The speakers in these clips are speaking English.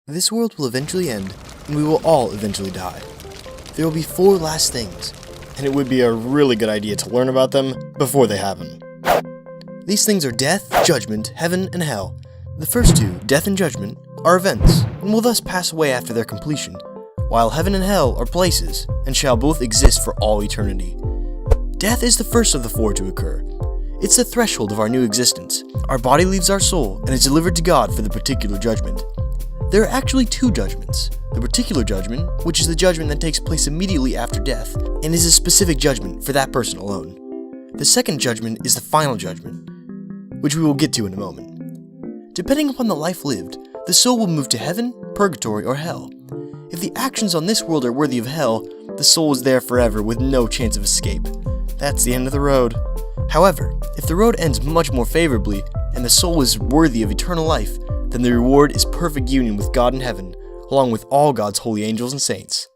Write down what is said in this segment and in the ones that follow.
This world will eventually end, and we will all eventually die. There will be 4 last things, and it would be a really good idea to learn about them before they happen. These things are death, judgment, heaven, and hell. The first 2, death and judgment, are events, and will thus pass away after their completion, while heaven and hell are places, and shall both exist for all eternity. Death is the first of the 4 to occur. It's the threshold of our new existence. Our body leaves our soul, and is delivered to God for the particular judgment. There are actually 2 judgments. The particular judgment, which is the judgment that takes place immediately after death, and is a specific judgment for that person alone. The second judgment is the final judgment, which we will get to in a moment. Depending upon the life lived, the soul will move to heaven, purgatory, or hell. If the actions on this world are worthy of hell, the soul is there forever with no chance of escape. That's the end of the road. However, if the road ends much more favorably, and the soul is worthy of eternal life, then the reward is perfect union with God in heaven, along with all God's holy angels and saints.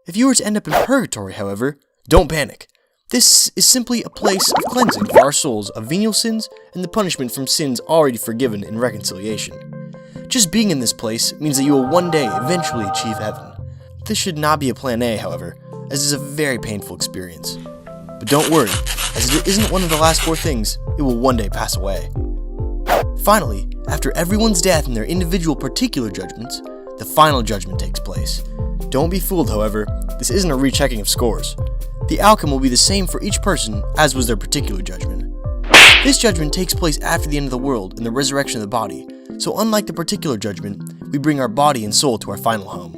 If you were to end up in purgatory, however, don't panic. This is simply a place of cleansing for our souls of venial sins and the punishment from sins already forgiven in reconciliation. Just being in this place means that you will one day eventually achieve heaven. This should not be a plan A, however, as it is a very painful experience. But don't worry, as it isn't one of the last 4 things, it will one day pass away. Finally, after everyone's death and their individual particular judgments, the final judgment takes place. Don't be fooled, however, this isn't a rechecking of scores. The outcome will be the same for each person as was their particular judgment. This judgment takes place after the end of the world and the resurrection of the body, so unlike the particular judgment, we bring our body and soul to our final home.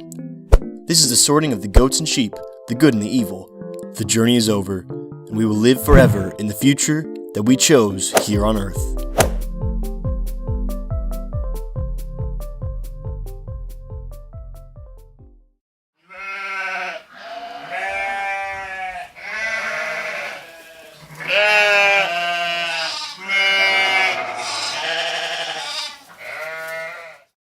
This is the sorting of the goats and sheep, the good and the evil. The journey is over, and we will live forever in the future that we chose here on Earth.